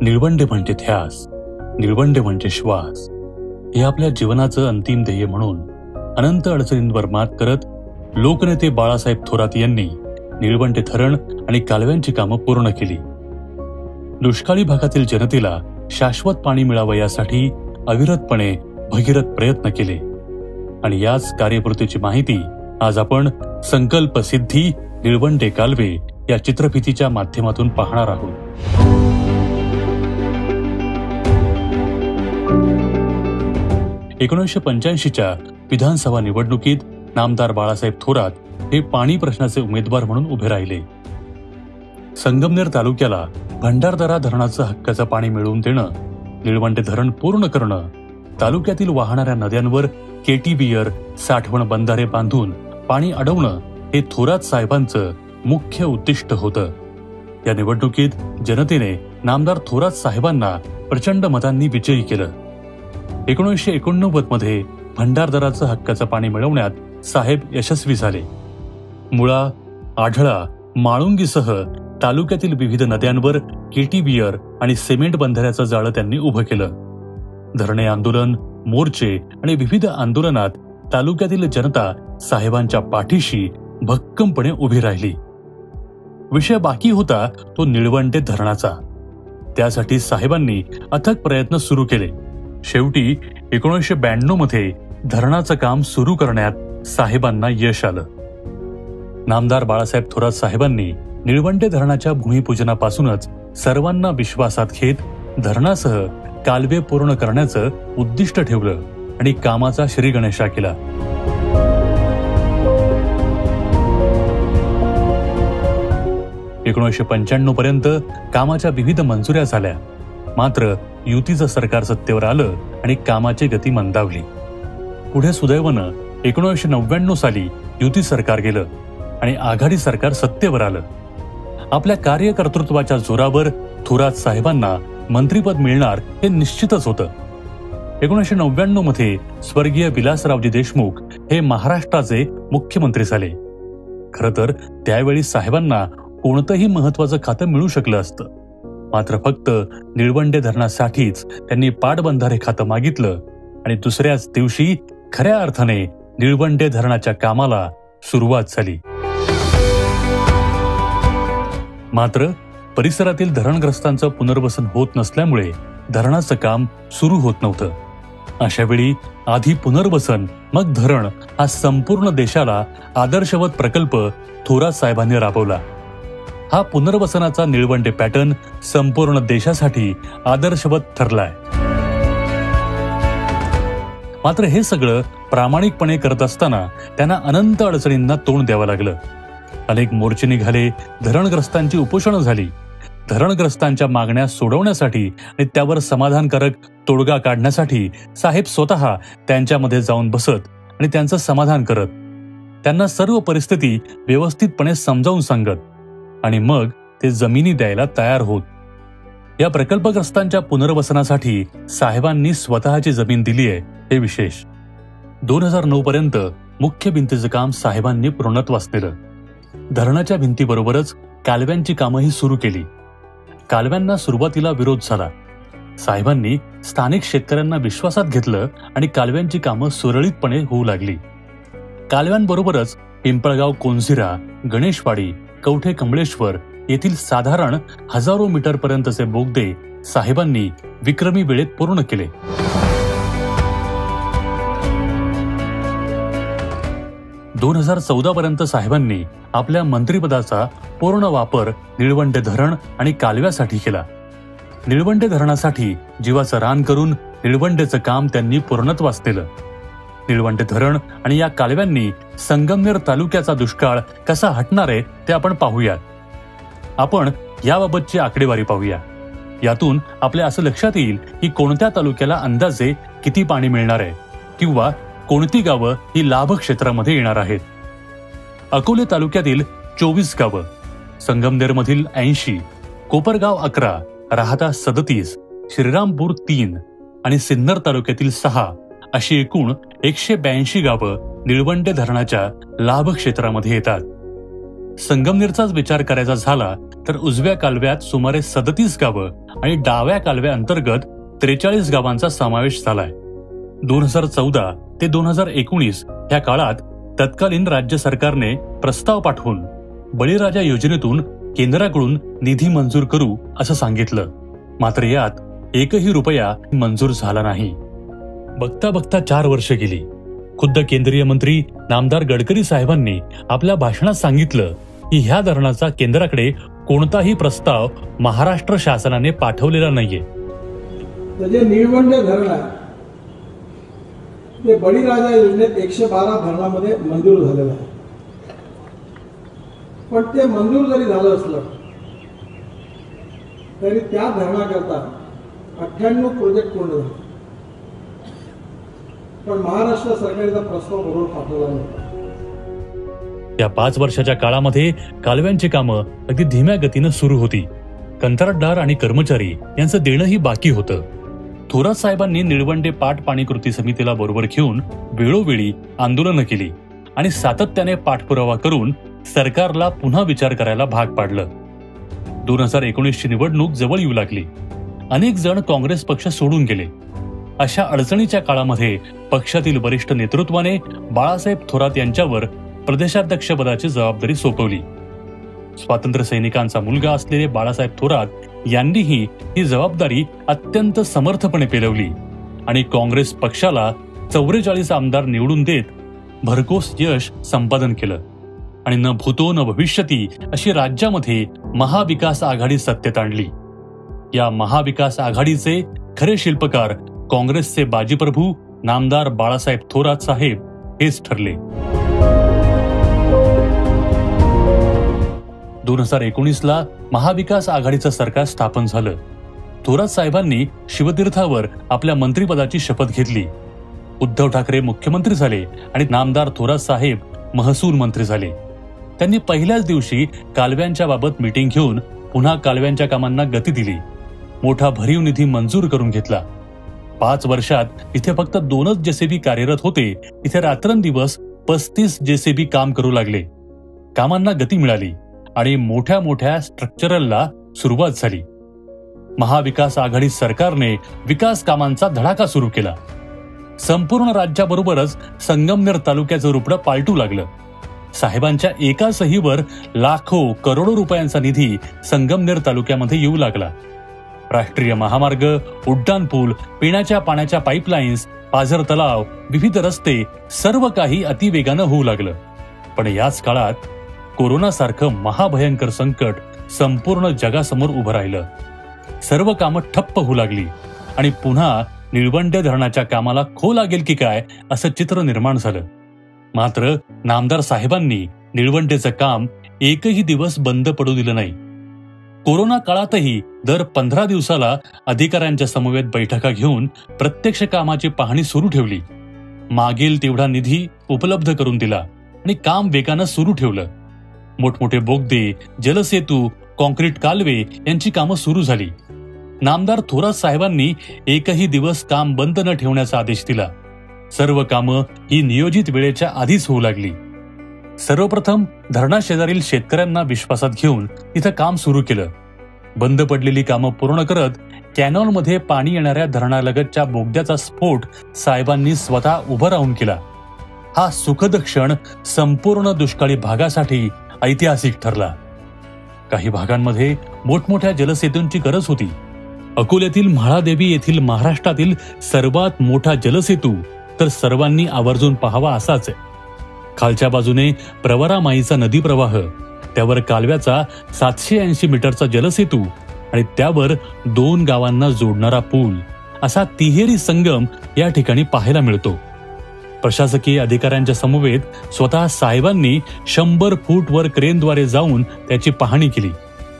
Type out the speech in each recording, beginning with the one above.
निळवंडे म्हणजे ध्यास, निळवंडे म्हणजे श्वास. हे आपल्या जीवनाचं अंतिम ध्येय म्हणून अनंत अडचणींवर मात करत लोकनेते बाळासाहेब थोरात यांनी निळवंडे धरण आणि कालव्यांची कामं पूर्ण केली. दुष्काळी भागातील जनतेला शाश्वत पाणी मिळावं यासाठी अविरतपणे भगीरथ प्रयत्न केले आणि याच कार्यपूर्तीची माहिती आज आपण संकल्प सिद्धी निळवंडे कालवे या चित्रफितीच्या माध्यमातून पाहणार आहोत. 1985च्या विधानसभा निवडणुकीत नामदार बाळासाहेब थोरात हे पाणी प्रश्नाचे उमेदवार म्हणून उभे राहिले. संगमनेर तालुक्याला भंडारदरा धरणाचं हक्काचं पाणी मिळवून देणं, निळवंडे धरण पूर्ण करणं, तालुक्यातील वाहणाऱ्या नद्यांवर केटीबीयर साठवण बंधारे बांधून पाणी अडवणं हे थोरात साहेबांचं मुख्य उद्दिष्ट होतं. या निवडणुकीत जनतेने नामदार थोरात साहेबांना प्रचंड मतांनी विजयी केलं. 1989 मध्ये भंडारदराचं हक्काचं पाणी मिळवण्यात साहेब यशस्वी झाले. मुळा, आढळा, माळुंगीसह तालुक्यातील विविध नद्यांवर केटीबीयर आणि सिमेंट बंधाऱ्याचं जाळं त्यांनी उभं केलं. धरणे आंदोलन, मोर्चे आणि विविध आंदोलनात तालुक्यातील जनता साहेबांच्या पाठीशी भक्कमपणे उभी राहिली. विषय बाकी होता तो निळवंडे धरणाचा. त्यासाठी साहेबांनी अथक प्रयत्न सुरू केले. शेवटी 1992 मध्ये धरणाचं काम सुरू करण्यात साहेबांना यश आलं. नामदार बाळासाहेब थोरात साहेबांनी निळवंडे धरणाच्या भूमिपूजनापासूनच सर्वांना विश्वासात घेत धरणासह कालवे पूर्ण करण्याचं उद्दिष्ट ठेवलं आणि कामाचा श्रीगणेशा केला. एकोणीसशे 1995 पर्यंत कामाच्या विविध मंजुऱ्या झाल्या. मात्र युतीचं सरकार सत्तेवर आलं आणि कामाची गती मंदावली. पुढे सुदैवानं 1999 साली युती सरकार गेलं आणि आघाडी सरकार सत्तेवर आलं. आपल्या कार्यकर्तृत्वाच्या जोरावर थोरात साहेबांना मंत्रिपद मिळणार हे निश्चितच होतं. 1999 मध्ये स्वर्गीय विलासरावजी देशमुख हे महाराष्ट्राचे मुख्यमंत्री झाले. खरं तर त्यावेळी साहेबांना कोणतंही महत्वाचं खातं मिळू शकलं असतं. मात्र फक्त निळवंडे धरणासाठीच त्यांनी पाटबंधारे खातं मागितलं आणि दुसऱ्याच दिवशी खऱ्या अर्थाने निळवंडे धरणाच्या कामाला सुरुवात झाली. मात्र परिसरातील धरणग्रस्तांचं पुनर्वसन होत नसल्यामुळे धरणाचं काम सुरू होत नव्हतं. अशावेळी आधी पुनर्वसन मग धरण हा संपूर्ण देशाला आदर्शवत प्रकल्प थोरात साहेबांनी राबवला. हा पुनर्वसनाचा निळवंडे पॅटर्न संपूर्ण देशासाठी आदर्शवत ठरलाय. मात्र हे सगळं प्रामाणिकपणे करत असताना त्यांना अनंत अडचणींना तोंड द्यावं लागलं. अनेक मोर्चे निघाले, धरणग्रस्तांची उपोषणं झाली. धरणग्रस्तांच्या मागण्या सोडवण्यासाठी आणि त्यावर समाधानकारक तोडगा काढण्यासाठी साहेब स्वतः त्यांच्यामध्ये जाऊन बसत आणि त्यांचं समाधान करत, त्यांना सर्व परिस्थिती व्यवस्थितपणे समजावून सांगत आणि मग ते जमिनी द्यायला तयार होत. या प्रकल्पग्रस्तांच्या पुनर्वसनासाठी साहेबांनी स्वतःची जमीन दिली आहे हे विशेष. 2009 पर्यंत मुख्य भिंतीचं काम साहेबांनी पूर्णत्वास नेलं. धरणाच्या भिंतीबरोबरच कालव्यांची कामंही सुरू केली. कालव्यांना सुरुवातीला विरोध झाला. साहेबांनी स्थानिक शेतकऱ्यांना विश्वासात घेतलं आणि कालव्यांची कामं सुरळीतपणे होऊ लागली. कालव्यांबरोबरच पिंपळगाव, कोनझिरा, गणेशवाडी, कवठे कमळेश्वर येथील साधारण हजारो मीटर पर्यंतचे बोगदे साहेबांनी विक्रमी वेळेत पूर्ण केले. दोन 2014 पर्यंत साहेबांनी आपल्या मंत्रिपदाचा पूर्ण वापर निळवंडे धरण आणि कालव्यासाठी केला. निळवंडे धरणासाठी जीवाचं रान करून निळवंडेचं काम त्यांनी पूर्णत्वास नेलं. निळवंडे धरण आणि या कालव्यांनी संगमनेर तालुक्याचा दुष्काळ कसा हटणार आहे ते आपण पाहूयात. आपण याबाबतची आकडेवारी पाहूया. यातून आपल्या असं लक्षात येईल की कोणत्या तालुक्याला अंदाजे किती पाणी मिळणार आहे किंवा कोणती गावं ही लाभ क्षेत्रामध्ये येणार आहेत. अकोले तालुक्यातील 24 गावं, संगमनेरमधील 80, कोपरगाव 11, राहाता 37, श्रीरामपूर 3 आणि सिन्नर तालुक्यातील 6 अशी एकूण 182 गावं निळवंडे धरणाच्या लाभ क्षेत्रामध्ये येतात. संगमनेरचाच विचार करायचा झाला तर उजव्या कालव्यात सुमारे 37 गावं आणि डाव्या कालव्या अंतर्गत 43 गावांचा समावेश झालाय. 2014 ते 2019 या काळात तत्कालीन राज्य सरकारने प्रस्ताव पाठवून बळीराजा योजनेतून केंद्राकडून निधी मंजूर करू असं सांगितलं. मात्र यात एकही रुपया मंजूर झाला नाही. बघता बघता 4 वर्ष गेली. खुद्द केंद्रीय मंत्री नामदार गडकरी साहेबांनी आपल्या भाषणात सांगितलं की ह्या धरणाचा केंद्राकडे कोणताही प्रस्ताव महाराष्ट्र शासनाने पाठवलेला नाहीये. जे निळवंडे धरण आहे ते बळीराजा योजनेत 112 धरणामध्ये मंजूर झालेलं आहे. पण ते मंजूर जरी झालं असलं तरी त्या धरणाकरता 98 प्रोजेक्ट पूर्ण झाले, पण महाराष्ट्र सरकारचा प्रस्ताव बरोबर पाठवला नव्हता. या 5 वर्षाच्या काळामध्ये कालव्यांची कामं अगदी धीम्या गतीनं सुरू होती. कंत्राटदार आणि कर्मचारी यांचं देणंही बाकी होतं. थोरात साहेबांनी निळवंडे पाट पाणी कृती समितीला बरोबर घेऊन वेळोवेळी आंदोलनं केली आणि सातत्याने पाठपुरावा करून सरकारला पुन्हा विचार करायला भाग पाडलं. 2019ची निवडणूक जवळ येऊ लागली. अनेक जण काँग्रेस पक्ष सोडून गेले. अशा अडचणीच्या काळामध्ये पक्षातील वरिष्ठ नेतृत्वाने बाळासाहेब थोरात यांच्यावर प्रदेशाध्यक्षपदाची जबाबदारी सोपवली. स्वातंत्र्य सैनिकांचा मुलगा असलेले बाळासाहेब थोरात यांनीही ही जबाबदारी अत्यंत समर्थपणे पेलवली आणि काँग्रेस पक्षाला 44 आमदार निवडून देत भरघोस यश संपादन केलं आणि न भूतो न भविष्यती अशी राज्यामध्ये महाविकास आघाडी सत्तेत आणली. या महाविकास आघाडीचे खरे शिल्पकार काँग्रेसचे बाजीप्रभू नामदार बाळासाहेब थोरात साहेब हेच ठरले. 2019ला महाविकास आघाडीचं सरकार स्थापन झालं. थोरात साहेबांनी शिवतीर्थावर आपल्या मंत्रिपदाची शपथ घेतली. उद्धव ठाकरे मुख्यमंत्री झाले आणि नामदार थोरात साहेब महसूल मंत्री झाले. त्यांनी पहिल्याच दिवशी कालव्यांच्या बाबत मीटिंग घेऊन पुन्हा कालव्यांच्या कामांना गती दिली. मोठा भरीव निधी मंजूर करून घेतला. 5 वर्षात इथे फक्त 2च जेसीबी कार्यरत होते, इथे रात्रंदिवस 35 जेसीबी काम करू लागले. कामांना गती मिळाली आणि मोठ्या मोठ्या स्ट्रक्चरलला सुरुवात झाली. महाविकास आघाडी सरकारने विकास कामांचा धडाका सुरू केला. संपूर्ण राज्याबरोबरच संगमनेर तालुक्याचं रुपडं पालटू लागलं. साहेबांच्या एका सहीवर लाखो करोडो रुपयांचा निधी संगमनेर तालुक्यामध्ये येऊ लागला. राष्ट्रीय महामार्ग, उड्डाणपूल, पिण्याच्या पाण्याच्या पाईपलाईन्स, पाझर तलाव, विविध रस्ते सर्व काही अतिवेगानं होऊ लागलं. पण याच काळात कोरोनासारखं महाभयंकर संकट संपूर्ण जगासमोर उभं राहिलं. सर्व कामं ठप्प होऊ लागली आणि पुन्हा निळवंडे धरणाच्या कामाला खो लागेल की काय असं चित्र निर्माण झालं. मात्र नामदार साहेबांनी निळवंडेचं काम एकही दिवस बंद पडू दिलं नाही. कोरोना काळातही दर 15 दिवसाला अधिकाऱ्यांच्या समवेत बैठका घेऊन प्रत्यक्ष कामाची पाहणी सुरू ठेवली. मागेल तेवढा निधी उपलब्ध करून दिला आणि काम वेगानं सुरू ठेवलं. मोठमोठे बोगदे, जलसेतू, कॉन्क्रीट कालवे यांची कामं सुरू झाली. नामदार थोरात साहेबांनी एकही दिवस काम बंद न ठेवण्याचा आदेश दिला. सर्व कामं ही नियोजित वेळेच्या आधीच होऊ लागली. सर्वप्रथम धरणाशेजारील शेतकऱ्यांना विश्वासात घेऊन तिथं काम सुरू केलं. बंद पडलेली कामं पूर्ण करत कॅनॉलमध्ये पाणी येणाऱ्या धरणालगतच्या बोगद्याचा स्फोट साहेबांनी स्वतः उभं राहून केला. हा सुखद क्षण संपूर्ण दुष्काळी भागासाठी ऐतिहासिक ठरला. काही भागांमध्ये मोठमोठ्या जलसेतूंची गरज होती. अकोल्यातील म्हाळादेवी येथील महाराष्ट्रातील सर्वात मोठा जलसेतू तर सर्वांनी आवर्जून पाहावा असाच आहे. खालच्या बाजूने प्रवरा माईचा नदी प्रवाह, त्यावर कालव्याचा 780 मीटरचा जलसेतू आणि त्यावर 2 गावांना जोडणारा पूल असा तिहेरी संगम या ठिकाणी पाहायला मिळतो. प्रशासकीय अधिकाऱ्यांच्या समवेत स्वतः साहेबांनी 100 फूट वर क्रेनद्वारे जाऊन त्याची पाहणी केली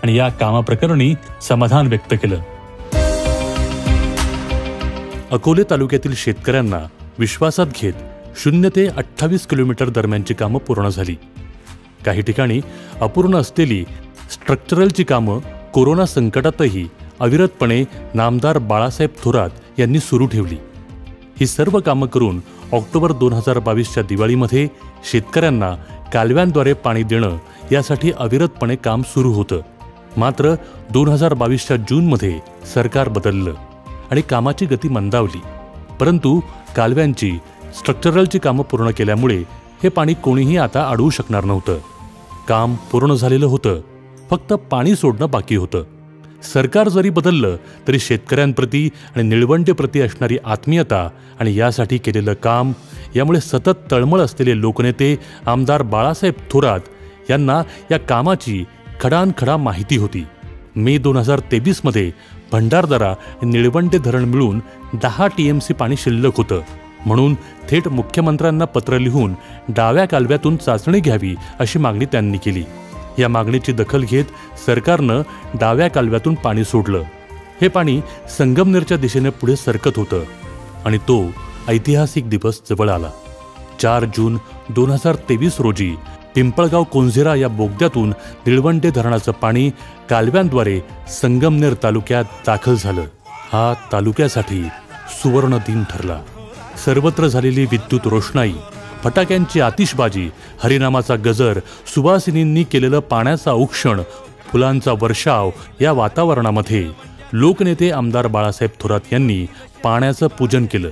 आणि या कामाप्रकरणी समाधान व्यक्त केलं. अकोले तालुक्यातील शेतकऱ्यांना विश्वासात घेत 0 ते 28 किलोमीटर दरम्यानची कामं पूर्ण झाली. काही ठिकाणी अपूर्ण असलेली स्ट्रक्चरलची कामं कोरोना संकटातही अविरतपणे नामदार बाळासाहेब थोरात यांनी सुरू ठेवली. ही सर्व कामं करून ऑक्टोबर 2022च्या दिवाळीमध्ये शेतकऱ्यांना कालव्यांद्वारे पाणी देणं यासाठी अविरतपणे काम सुरू होतं. मात्र 2022च्या जूनमध्ये सरकार बदललं आणि कामाची गती मंदावली. परंतु कालव्यांची स्ट्रक्चरलची कामं पूर्ण केल्यामुळे हे पाणी कोणीही आता अडवू शकणार नव्हतं. काम पूर्ण झालेलं होतं, फक्त पाणी सोडणं बाकी होतं. सरकार जरी बदललं तरी शेतकऱ्यांप्रती आणि निळवंडेप्रती असणारी आत्मीयता आणि यासाठी केलेलं काम यामुळे सतत तळमळ असलेले लोकनेते आमदार बाळासाहेब थोरात यांना या कामाची खडानखडा माहिती होती. मे 2023मध्ये भंडारदरा निळवंडे धरण मिळून 10 TMC पाणी शिल्लक होतं. म्हणून थेट मुख्यमंत्र्यांना पत्र लिहून डाव्या कालव्यातून चाचणी घ्यावी अशी मागणी त्यांनी केली. या मागणीची दखल घेत सरकारनं डाव्या कालव्यातून पाणी सोडलं. हे पाणी संगमनेरच्या दिशेने पुढे सरकत होतं आणि तो ऐतिहासिक दिवस जवळ आला. 4 जून 2023 रोजी पिंपळगाव कोंझेरा या बोगद्यातून निळवंडे धरणाचं पाणी कालव्यांद्वारे संगमनेर तालुक्यात दाखल झालं. हा तालुक्यासाठी सुवर्ण दिन ठरला. सर्वत्र झालेली विद्युत रोषणाई, फटाक्यांची आतिषबाजी, हरिनामाचा गजर, सुवासिनींनी केलेलं पाण्याचं औक्षण, फुलांचा वर्षाव या वातावरणामध्ये लोकनेते आमदार बाळासाहेब थोरात यांनी पाण्याचं पूजन केलं.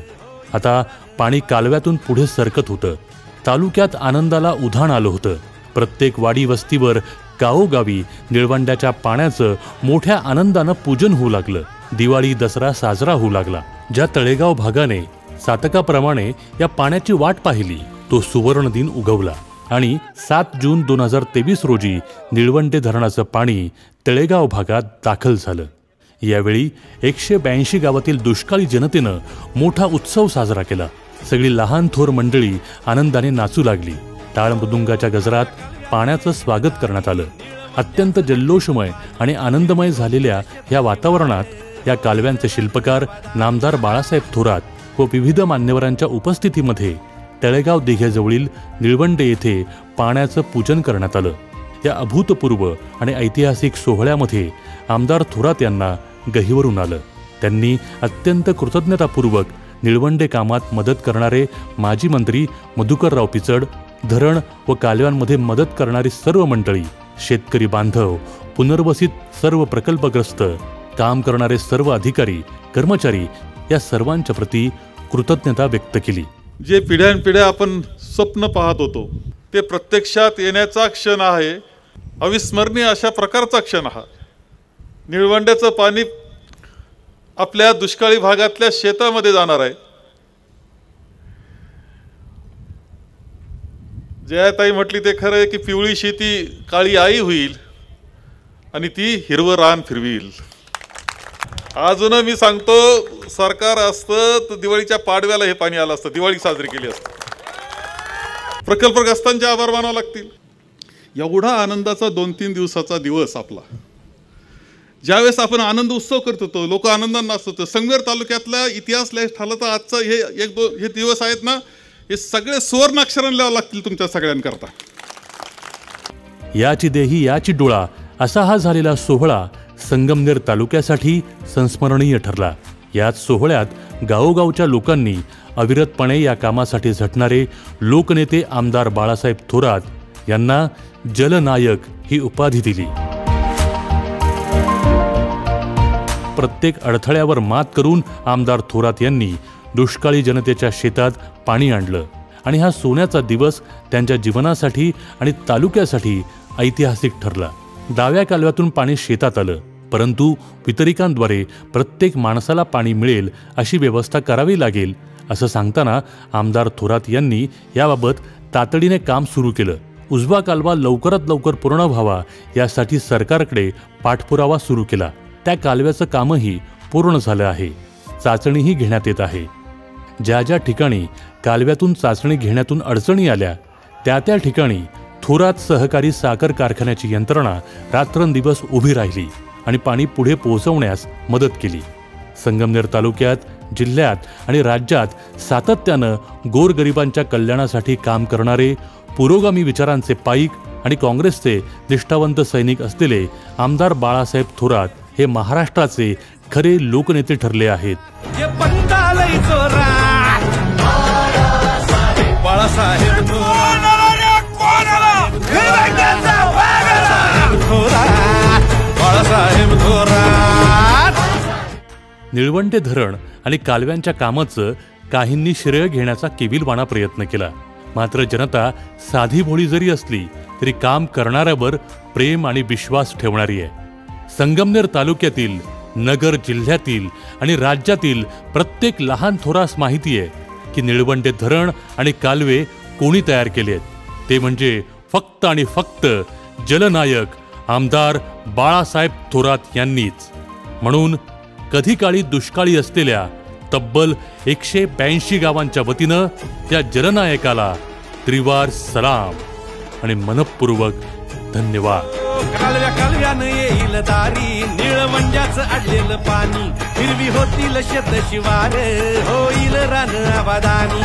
आता पाणी कालव्यातून पुढे सरकत होतं. तालुक्यात आनंदाला उधाण आलं होतं. प्रत्येक वाडी वस्तीवर गावोगावी निळवंड्याच्या पाण्याचं मोठ्या आनंदानं पूजन होऊ लागलं. दिवाळी दसरा साजरा होऊ लागला. ज्या तळेगाव भागाने सातकाप्रमाणे या पाण्याची वाट पाहिली तो सुवर्ण दिन उगवला आणि 7 जून 2023 रोजी निळवंडे धरणाचं पाणी तळेगाव भागात दाखल झालं. यावेळी 182 गावातील दुष्काळी जनतेनं मोठा उत्सव साजरा केला. सगळी लहान थोर मंडळी आनंदाने नाचू लागली. टाळ मृदुंगाच्या गजरात पाण्याचं स्वागत करण्यात आलं. अत्यंत जल्लोषमय आणि आनंदमय झालेल्या या वातावरणात या कालव्यांचे शिल्पकार नामदार बाळासाहेब थोरात व विविध मान्यवरांच्या उपस्थितीमध्ये तळेगाव दिघ्याजवळील निळवंडे येथे पाण्याचं पूजन करण्यात आलं. या अभूतपूर्व आणि ऐतिहासिक सोहळ्यामध्ये आमदार थोरात यांना गहिवरून आलं. त्यांनी अत्यंत कृतज्ञतापूर्वक निळवंडे कामात मदत करणारे माजी मंत्री मधुकरराव पिचड, धरण व कालव्यांमध्ये मदत करणारी सर्व मंडळी, शेतकरी बांधव, पुनर्वसित सर्व प्रकल्पग्रस्त, काम करणारे सर्व अधिकारी कर्मचारी या सर्वांच्या प्रती कृतज्ञता व्यक्त केली. जे पिढ्यानपिढ्या आपण स्वप्न पाहत होतो ते प्रत्यक्षात येण्याचा क्षण आहे. अविस्मरणीय अशा प्रकारचा क्षण हा. निळवंड्याचं पाणी आपल्या दुष्काळी भागातल्या शेतामध्ये जाणार आहे. जयाताई म्हटली ते खरं आहे की पिवळी शेती काळी आई होईल आणि ती हिरवं रान फिरवील. अजून मी सांगतो, सरकार असतं तर दिवाळीच्या पाडव्याला हे पाणी आलं असतं, दिवाळी साजरी केली असते. प्रकल्पग्रस्तांचे आभार मानावे लागतील. एवढा आनंदाचा 2-3 दिवसाचा दिवस आपला, ज्यावेळेस आपण आनंद उत्सव करत होतो, लोक आनंदाने नाचत होते. संगमेर तालुक्यातला इतिहास लिहायचं ठरलं तर आजचं हे दिवस आहेत ना, हे सगळे सुवर्णाक्षराने लिहावं लागतील तुमच्या सगळ्यांकरता. याची देही याची डोळा असा हा झालेला सोहळा संगमनेर तालुक्यासाठी संस्मरणीय ठरला. याच सोहळ्यात गावोगावच्या लोकांनी अविरतपणे या कामासाठी झटणारे लोकनेते आमदार बाळासाहेब थोरात यांना जलनायक ही उपाधी दिली. प्रत्येक अडथळ्यावर मात करून आमदार थोरात यांनी दुष्काळी जनतेच्या शेतात पाणी आणलं आणि हा सोन्याचा दिवस त्यांच्या जीवनासाठी आणि तालुक्यासाठी ऐतिहासिक ठरला. डाव्या कालव्यातून पाणी शेतात आलं, परंतु वितरिकांद्वारे प्रत्येक माणसाला पाणी मिळेल अशी व्यवस्था करावी लागेल असं सांगताना आमदार थोरात यांनी याबाबत तातडीने काम सुरू केलं. उजवा कालवा लवकरात लवकर पूर्ण व्हावा यासाठी सरकारकडे पाठपुरावा सुरू केला. त्या कालव्याचं कामही पूर्ण झालं आहे. चाचणीही घेण्यात येत आहे. ज्या ज्या ठिकाणी कालव्यातून चाचणी घेण्यातून अडचणी आल्या त्या ठिकाणी थोरात सहकारी साखर कारखान्याची यंत्रणा रात्रंदिवस उभी राहिली आणि पाणी पुढे पोहोचवण्यास मदत केली. संगमनेर तालुक्यात, जिल्ह्यात आणि राज्यात सातत्यानं गोरगरिबांच्या कल्याणासाठी काम करणारे पुरोगामी विचारांचे पाईक आणि काँग्रेसचे निष्ठावंत सैनिक असलेले आमदार बाळासाहेब थोरात हे महाराष्ट्राचे खरे लोकनेते ठरले आहेत. बाळासाहेब थोरात निळवंडे धरण आणि कालव्यांच्या कामाचं काहींनी श्रेय घेण्याचा केविलवाणा प्रयत्न केला. मात्र जनता साधी भोळी जरी असली तरी काम करणाऱ्यावर प्रेम आणि विश्वास ठेवणारी आहे. संगमनेर तालुक्यातील, नगर जिल्ह्यातील आणि राज्यातील प्रत्येक लहान थोरास माहिती आहे की निळवंडे धरण आणि कालवे कोणी तयार केले आहेत. ते म्हणजे फक्त आणि फक्त जलनायक आमदार बाळासाहेब थोरात यांनीच. म्हणून कधी काळी दुष्काळी असलेल्या तब्बल 182 गावांच्या वतीनं त्या जलनायकाला त्रिवार सलाम आणि मनपूर्वक धन्यवाद. कालव्या कालव्यानं येईल दारी, निळवंड्याचं अडलेलं पाणी, हिरवी होतील शेत शिवार, होईल रान आबादानी.